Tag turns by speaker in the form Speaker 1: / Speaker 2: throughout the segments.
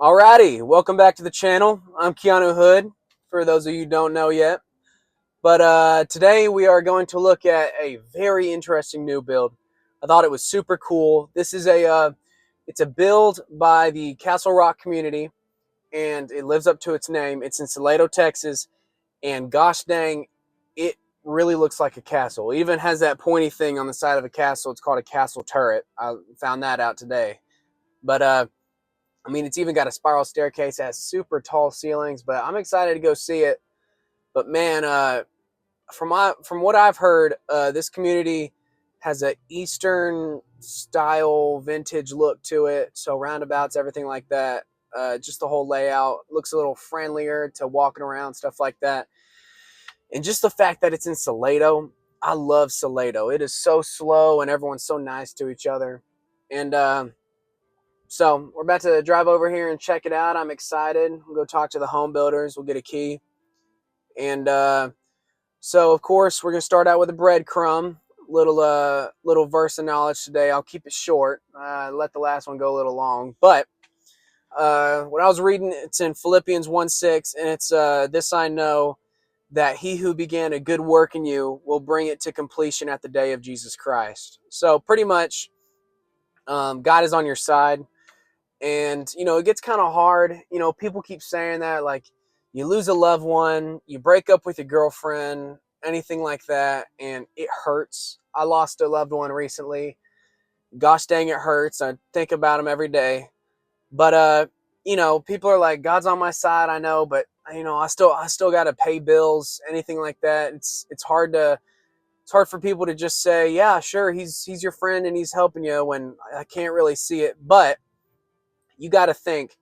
Speaker 1: Alrighty, welcome back to the channel. I'm Keanu Hood, for those of you who don't know yet. But today we are going to look at a very interesting new build. I thought it was super cool. This is it's a build by the Castle Rock community, and it lives up to its name. It's in Salado, Texas, and gosh dang, it really looks like a castle. It even has that pointy thing on the side of a castle. It's called a castle turret. I found that out today. But I mean, it's even got a spiral staircase, it has super tall ceilings, but I'm excited to go see it. But man, from what I've heard, this community has an Eastern style vintage look to it. So roundabouts, everything like that. Just the whole layout looks a little friendlier to walking around, stuff like that. And just the fact that it's in Salado, I love Salado. It is so slow and everyone's so nice to each other. And so we're about to drive over here and check it out. I'm excited. We'll go talk to the home builders. We'll get a key. And so, of course, we're going to start out with a breadcrumb. Little verse of knowledge today. I'll keep it short. Let the last one go a little long. But what I was reading, it's in Philippians 1:6, and it's this I know, that he who began a good work in you will bring it to completion at the day of Jesus Christ. So pretty much God is on your side. And, it gets kind of hard. People keep saying that, like, you lose a loved one, you break up with your girlfriend, anything like that, and it hurts. I lost a loved one recently. Gosh dang, it hurts. I think about him every day. But, people are like, God's on my side, I know, but, I still got to pay bills, anything like that. It's hard for people to just say, yeah, sure, he's your friend and he's helping you when I can't really see it. But you got to think,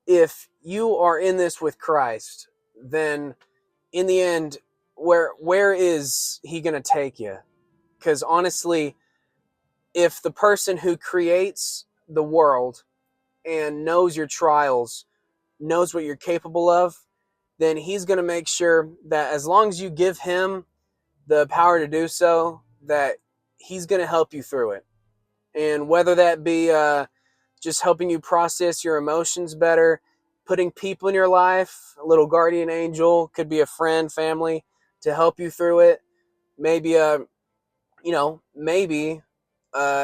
Speaker 1: if you are in this with Christ, then in the end, where is he going to take you? Because honestly, if the person who creates the world and knows your trials, knows what you're capable of, then he's going to make sure that as long as you give him the power to do so, that he's going to help you through it. And whether that be just helping you process your emotions better, putting people in your life, a little guardian angel, could be a friend, family, to help you through it. Maybe,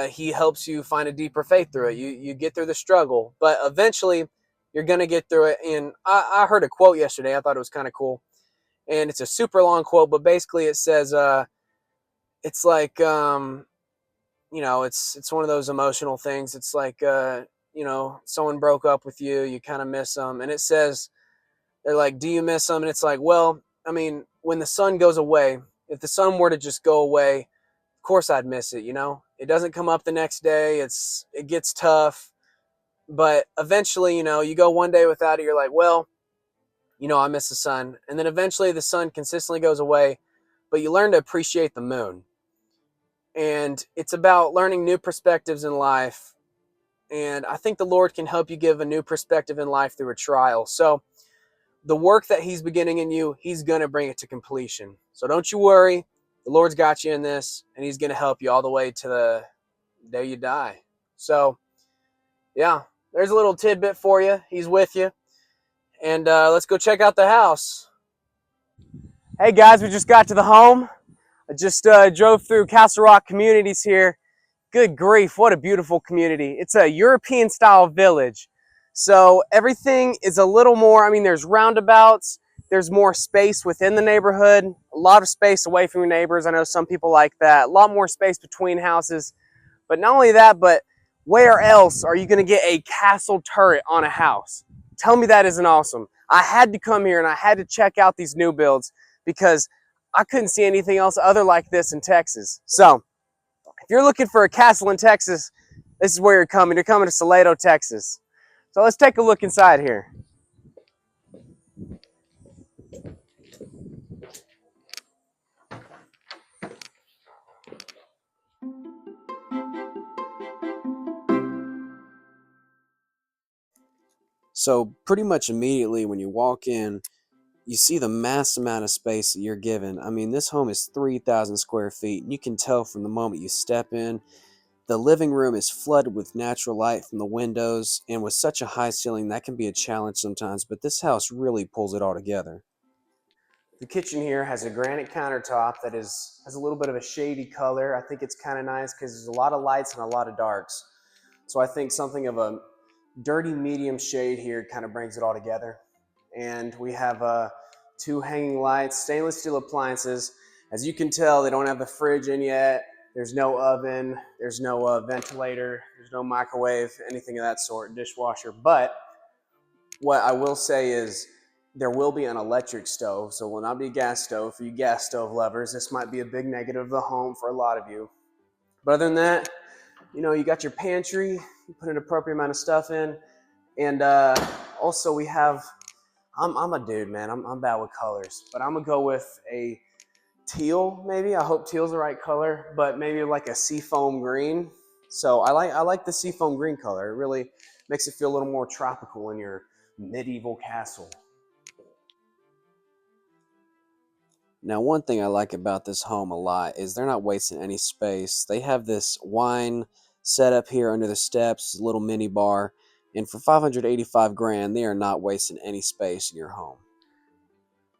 Speaker 1: he helps you find a deeper faith through it. You get through the struggle, but eventually you're going to get through it. And I heard a quote yesterday. I thought it was kind of cool. And it's a super long quote, but basically it says, it's like, it's one of those emotional things. It's like, someone broke up with you, you kind of miss them. And it says, they're like, do you miss them? And it's like, well, I mean, when the sun goes away, if the sun were to just go away, of course I'd miss it. It doesn't come up the next day. It gets tough, but eventually, you go one day without it. You're like, well, I miss the sun. And then eventually the sun consistently goes away, but you learn to appreciate the moon. And it's about learning new perspectives in life. And I think the Lord can help you give a new perspective in life through a trial. So the work that he's beginning in you, he's going to bring it to completion. So don't you worry. The Lord's got you in this, and he's going to help you all the way to the day you die. So, yeah, there's a little tidbit for you. He's with you. And let's go check out the house. Hey, guys, we just got to the home. I just drove through Castle Rock Communities here. Good grief, what a beautiful community. It's a European-style village. So everything is a little more, there's roundabouts, there's more space within the neighborhood, a lot of space away from your neighbors. I know some people like that. A lot more space between houses. But not only that, but where else are you going to get a castle turret on a house? Tell me that isn't awesome. I had to come here and I had to check out these new builds because I couldn't see anything else other like this in Texas. So if you're looking for a castle in Texas, this is where you're coming. You're coming to Salado, Texas. So let's take a look inside here. So pretty much immediately when you walk in, you see the mass amount of space that you're given. This home is 3,000 square feet. And you can tell from the moment you step in, The living room is flooded with natural light from the windows, and with such a high ceiling, that can be a challenge sometimes, but this house really pulls it all together. The kitchen here has a granite countertop that has a little bit of a shady color. I think it's kind of nice because there's a lot of lights and a lot of darks. So I think something of a dirty medium shade here kind of brings it all together. And we have two hanging lights, stainless steel appliances. As you can tell, they don't have the fridge in yet. There's no oven, there's no ventilator, there's no microwave, anything of that sort, dishwasher. But what I will say is there will be an electric stove, so it will not be a gas stove. For you gas stove lovers, this might be a big negative of the home for a lot of you. But other than that, you got your pantry, you put an appropriate amount of stuff in, and also we have, I'm a dude, man, I'm bad with colors, but I'm gonna go with a teal, maybe. I hope teal's the right color, but maybe like a seafoam green. So I like the seafoam green color. It really makes it feel a little more tropical in your medieval castle. Now, one thing I like about this home a lot is they're not wasting any space. They have this wine set up here under the steps, little mini bar, and for 585 grand, they are not wasting any space in your home.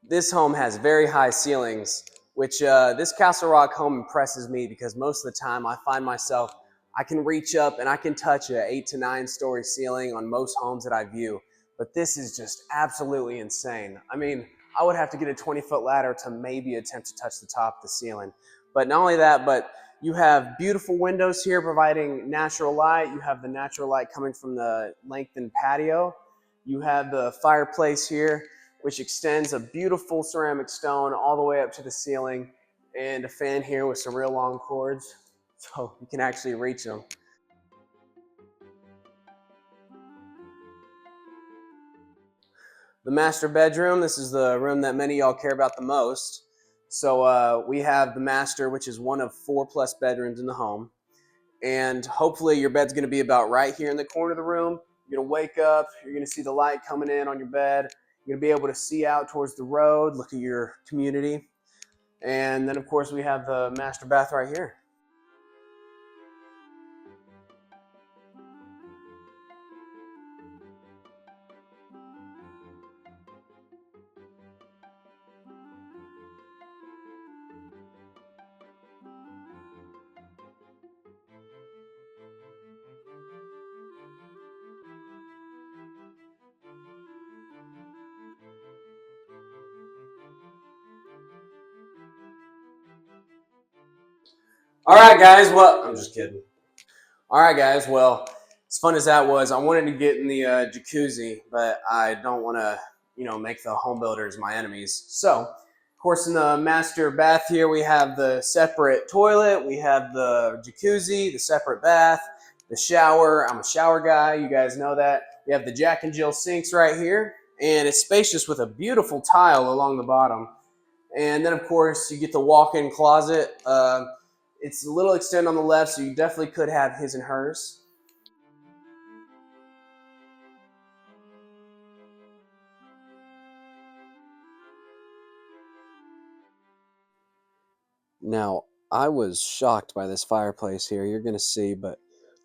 Speaker 1: This home has very high ceilings, which this Castle Rock home impresses me because most of the time I find myself, I can reach up and I can touch an 8 to 9 story ceiling on most homes that I view. But this is just absolutely insane. I mean, I would have to get a 20-foot ladder to maybe attempt to touch the top of the ceiling. But not only that, but you have beautiful windows here providing natural light. You have the natural light coming from the lengthened patio. You have the fireplace here, which extends a beautiful ceramic stone all the way up to the ceiling, and a fan here with some real long cords, so you can actually reach them. The master bedroom, this is the room that many of y'all care about the most. So we have the master, which is one of 4+ bedrooms in the home. And hopefully your bed's gonna be about right here in the corner of the room. You're gonna wake up, you're gonna see the light coming in on your bed. You're gonna be able to see out towards the road, look at your community. And then of course we have the master bath right here. All right, guys. Well, I'm just kidding. All right, guys. Well, as fun as that was, I wanted to get in the jacuzzi, but I don't want to, make the home builders my enemies. So, of course, in the master bath here, we have the separate toilet, we have the jacuzzi, the separate bath, the shower. I'm a shower guy. You guys know that. We have the Jack and Jill sinks right here, and it's spacious with a beautiful tile along the bottom. And then, of course, you get the walk-in closet. It's a little extend on the left, so you definitely could have his and hers. Now, I was shocked by this fireplace here, you're going to see, but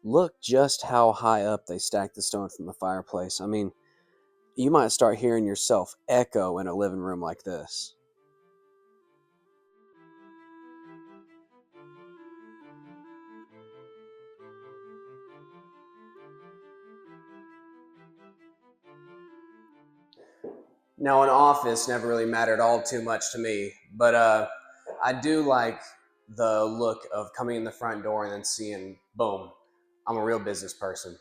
Speaker 1: look just how high up they stacked the stone from the fireplace. I mean, you might start hearing yourself echo in a living room like this. Now, an office never really mattered all too much to me, but I do like the look of coming in the front door and then seeing, boom, I'm a real business person.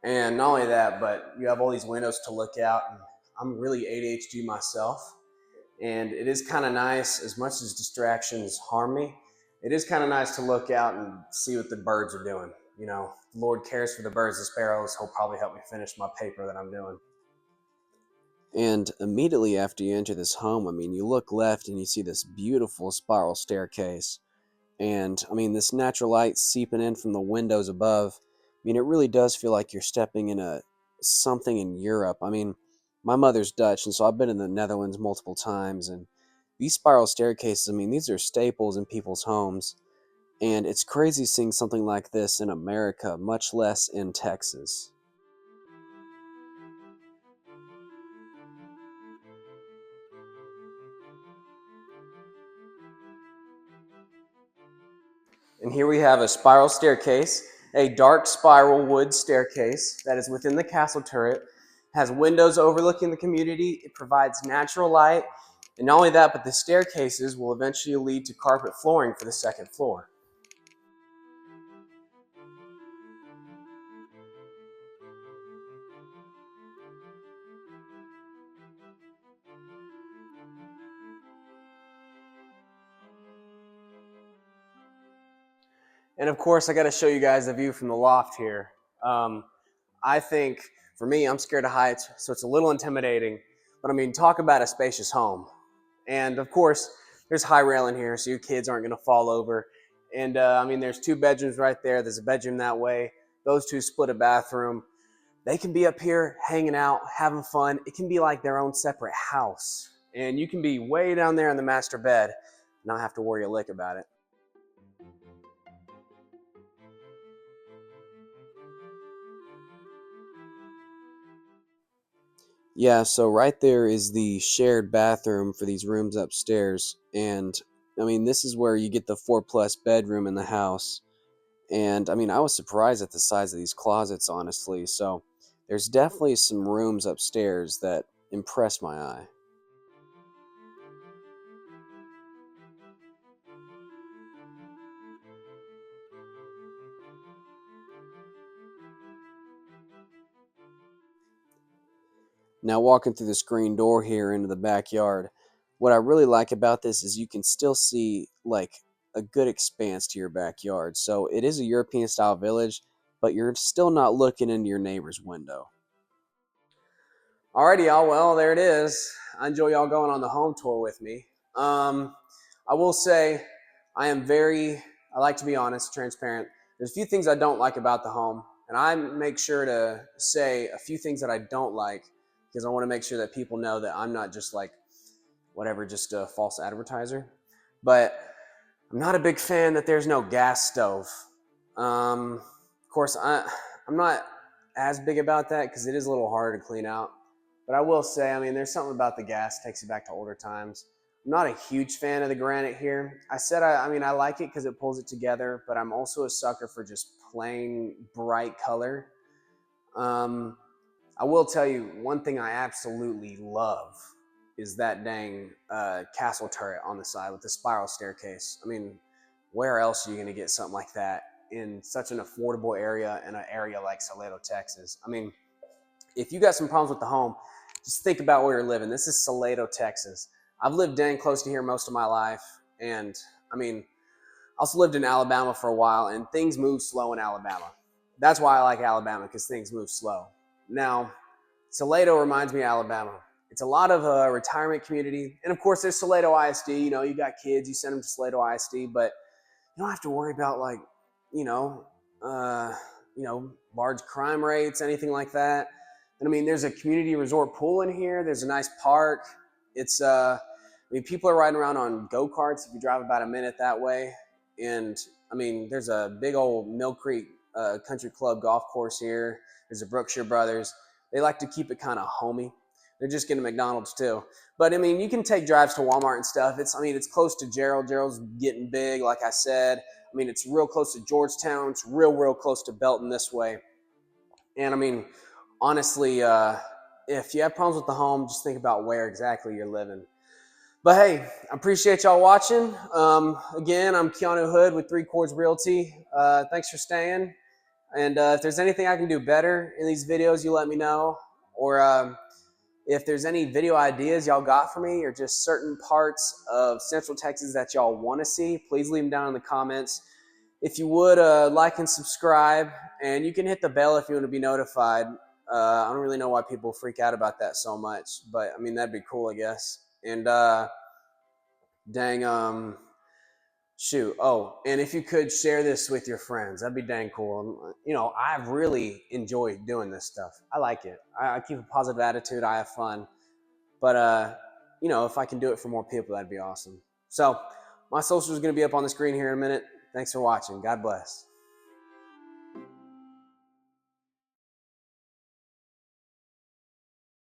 Speaker 1: And not only that, but you have all these windows to look out. And I'm really ADHD myself, and it is kind of nice, as much as distractions harm me, it is kind of nice to look out and see what the birds are doing. The Lord cares for the birds and sparrows. He'll probably help me finish my paper that I'm doing. And immediately after you enter this home, I mean, you look left and you see this beautiful spiral staircase. And I mean, this natural light seeping in from the windows above. I mean, it really does feel like you're stepping in a something in Europe. I mean, my mother's Dutch, and so I've been in the Netherlands multiple times. And these spiral staircases, I mean, these are staples in people's homes. And it's crazy seeing something like this in America, much less in Texas. And here we have a spiral staircase, a dark spiral wood staircase that is within the castle turret, has windows overlooking the community. It provides natural light. And not only that, but the staircases will eventually lead to carpet flooring for the second floor. And of course, I got to show you guys the view from the loft here. Um, I think, for me, I'm scared of heights, so it's a little intimidating. But I mean, talk about a spacious home. And of course, there's high railing here, so your kids aren't going to fall over. And I mean, there's two bedrooms right there. There's a bedroom that way. Those two split a bathroom. They can be up here hanging out, having fun. It can be like their own separate house. And you can be way down there in the master bed, not have to worry a lick about it. Yeah, so right there is the shared bathroom for these rooms upstairs. And I mean, this is where you get the 4+ bedroom in the house. And I mean, I was surprised at the size of these closets, honestly. So there's definitely some rooms upstairs that impressed my eye. Now, walking through the screen door here into the backyard, what I really like about this is you can still see like a good expanse to your backyard. So it is a European style village, but you're still not looking into your neighbor's window. Alrighty, y'all. Well, there it is. I enjoy y'all going on the home tour with me. I will say I like to be honest, transparent. There's a few things I don't like about the home, and I make sure to say a few things that I don't like because I want to make sure that people know that I'm not just like whatever, just a false advertiser. But I'm not a big fan that there's no gas stove. Of course, I'm not as big about that because it is a little harder to clean out. But I will say, I mean, there's something about the gas takes you back to older times. I'm not a huge fan of the granite here. I mean, I like it because it pulls it together, but I'm also a sucker for just plain bright color. Um, I will tell you one thing I absolutely love is that dang castle turret on the side with the spiral staircase. I mean, where else are you going to get something like that in such an affordable area in an area like Salado, Texas? I mean, if you got some problems with the home, just think about where you're living. This is Salado, Texas. I've lived dang close to here most of my life, and I mean, I also lived in Alabama for a while, and things move slow in Alabama. That's why I like Alabama, because things move slow. Now, Salado reminds me of Alabama. It's a lot of retirement community, and of course, there's Salado ISD. You know, you got kids, you send them to Salado ISD, but you don't have to worry about like, you know, uh, large crime rates, anything like that. And I mean, there's a community resort pool in here. There's a nice park. I mean, people are riding around on go karts if you drive about a minute that way. And I mean, there's a big old Mill Creek Country Club golf course here. There's a Brookshire Brothers. They like to keep it kind of homey. They're just getting McDonald's too. But I mean, you can take drives to Walmart and stuff. It's close to Gerald. Gerald's getting big, like I said. I mean, it's real close to Georgetown. It's real close to Belton this way. And I mean, honestly, if you have problems with the home, just think about where exactly you're living. But hey, I appreciate y'all watching. Again, I'm Keanu Hood with Three Chords Realty. Thanks for staying. And if there's anything I can do better in these videos, you let me know. Or if there's any video ideas y'all got for me or just certain parts of Central Texas that y'all want to see, please leave them down in the comments. If you would, like and subscribe, and you can hit the bell if you want to be notified. I don't really know why people freak out about that so much, but I mean, that'd be cool, I guess. And dang, shoot. Oh, and if you could share this with your friends, that'd be dang cool. You know, I've really enjoyed doing this stuff. I like it. I keep a positive attitude. I have fun. But, you know, if I can do it for more people, that'd be awesome. So my social is going to be up on the screen here in a minute. Thanks for watching. God bless.